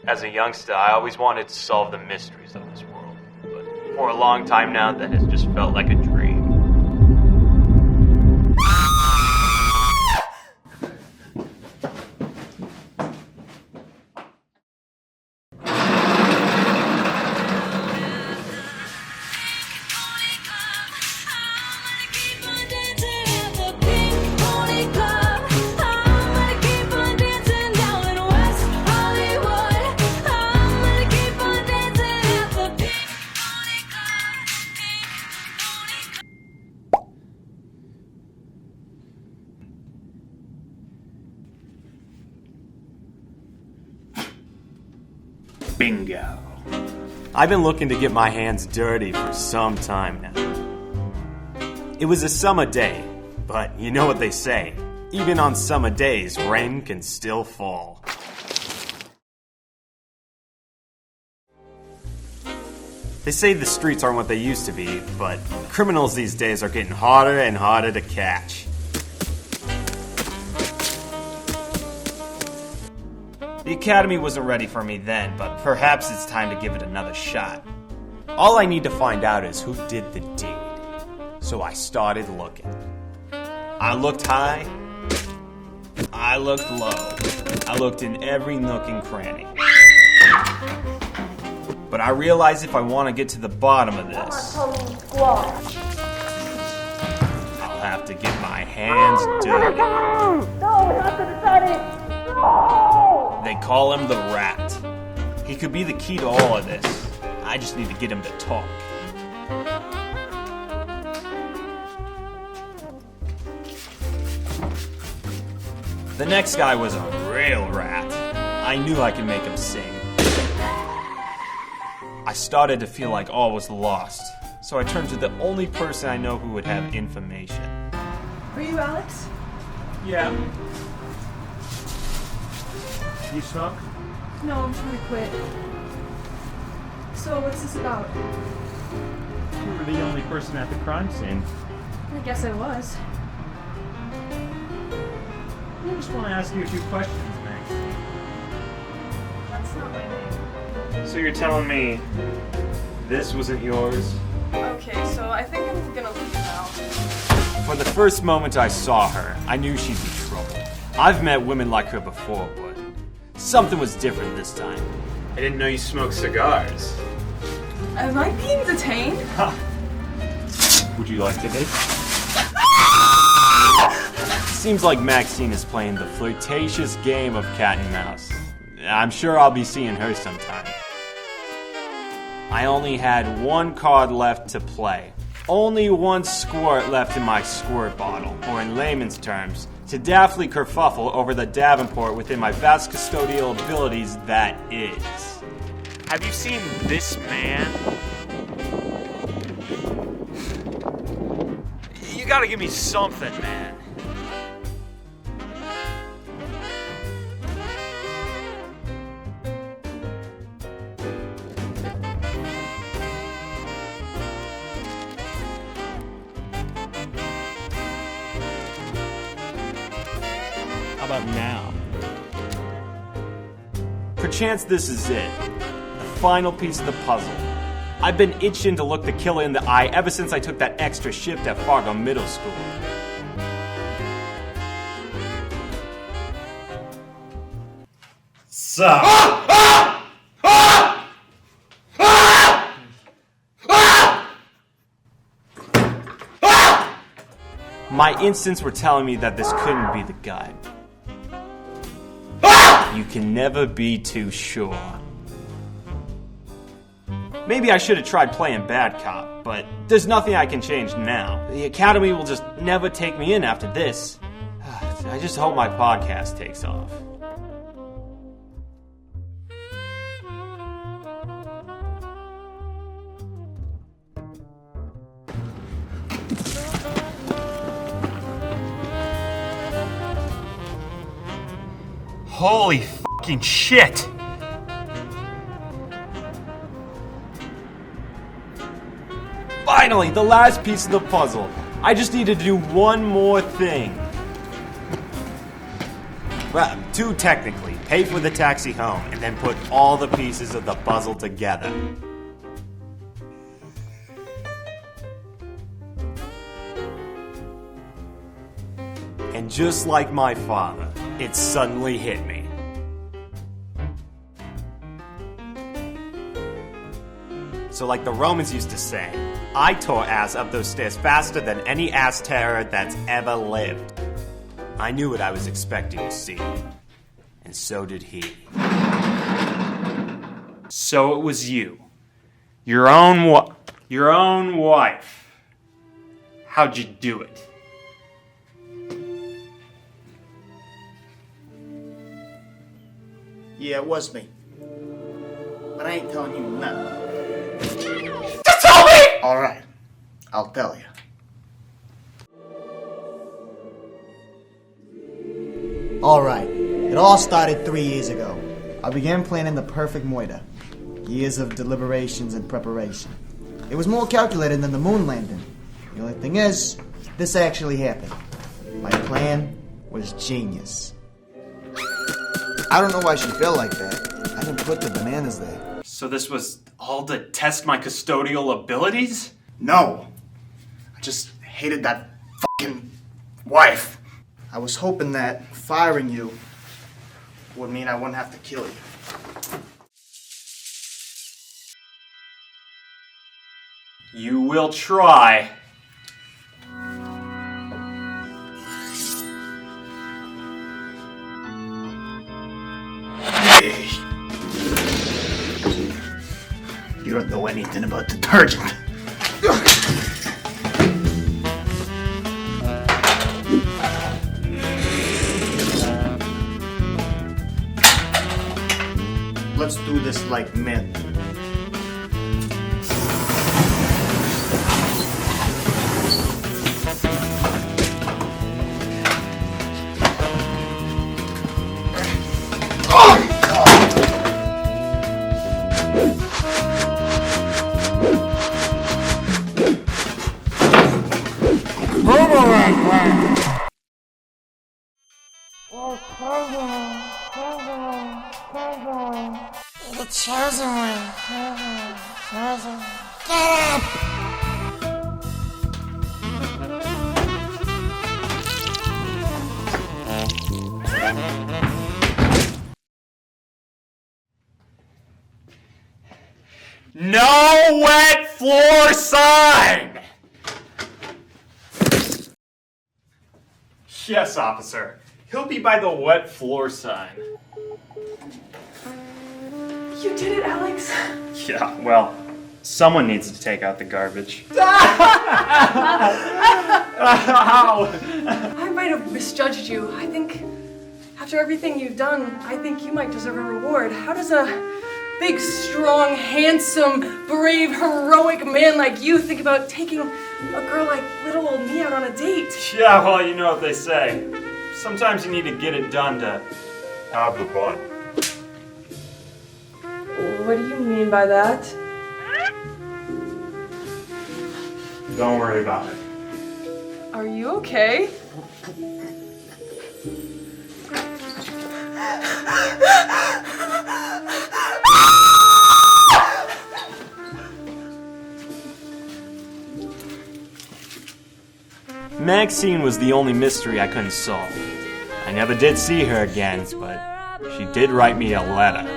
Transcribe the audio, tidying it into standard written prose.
As a youngster, I always wanted to solve the mysteries of this world, but for a long time now, that has just felt like a dream. Bingo. I've been looking to get my hands dirty for some time now. It was a summer day, but you know what they say. Even on summer days, rain can still fall. They say the streets aren't what they used to be, but criminals these days are getting harder and harder to catch. The academy wasn't ready for me then, but perhaps it's time to give it another shot. All I need to find out is who did the deed. So I started looking. I looked high. I looked low. I looked in every nook and cranny. But I realized if I want to get to the bottom of this, I'll have to get my hands dirty. They call him the Rat. He could be the key to all of this. I just need to get him to talk. The next guy was a real rat. I knew I could make him sing. I started to feel like all was lost, so I turned to the only person I know who would have information. Are you Alex? Yeah. You smoke? No, I'm trying to quit. So, what's this about? You were the only person at the crime scene. I guess I was. I just want to ask you a few questions, Max. That's not my name. So you're telling me this wasn't yours? Okay, so I think I'm gonna leave now. For the first moment I saw her, I knew she'd be trouble. I've met women like her before, but something was different this time. I didn't know you smoked cigars. Am I being detained? Would you like to date? Seems like Maxine is playing the flirtatious game of cat and mouse. I'm sure I'll be seeing her sometime. I only had one card left to play. Only one squirt left in my squirt bottle, or in layman's terms, to daftly kerfuffle over the Davenport within my vast custodial abilities that is. Have you seen this man? You gotta give me something, man. How about now? Perchance this is it. The final piece of the puzzle. I've been itching to look the killer in the eye ever since I took that extra shift at Verga Middle School. So... My instincts were telling me that this couldn't be the guy. You can never be too sure. Maybe I should have tried playing bad cop, but there's nothing I can change now. The academy will just never take me in after this. I just hope my podcast takes off. Holy fucking shit! Finally, the last piece of the puzzle. I just need to do one more thing. Well, 2 technically. Pay for the taxi home, and then put all the pieces of the puzzle together. And just like my father, it suddenly hit me. So like the Romans used to say, I tore ass up those stairs faster than any ass terror that's ever lived. I knew what I was expecting to see. And so did he. So it was you. Your own wife. How'd you do it? Yeah, it was me. But I ain't telling you nothing. Just tell me! Alright, I'll tell you. Alright, it all started 3 years ago. I began planning the perfect moida. Years of deliberations and preparation. It was more calculated than the moon landing. The only thing is, this actually happened. My plan was genius. I don't know why she felt like that. I didn't put the bananas there. So this was all to test my custodial abilities? No. I just hated that fucking wife. I was hoping that firing you would mean I wouldn't have to kill you. You will try. You don't know anything about detergent. Let's do this like men. The chosen one. Get up! No wet floor sign! Yes, officer. He'll be by the wet floor sign. You did it, Alex. Yeah, well, someone needs to take out the garbage. I might have misjudged you. I think after everything you've done, I think you might deserve a reward. How does a big, strong, handsome, brave, heroic man like you think about taking a girl like little old me out on a date? Yeah, well, you know what they say. Sometimes you need to get it done to have the fun. What do you mean by that? Don't worry about it. Are you okay? Maxine was the only mystery I couldn't solve. I never did see her again, but she did write me a letter.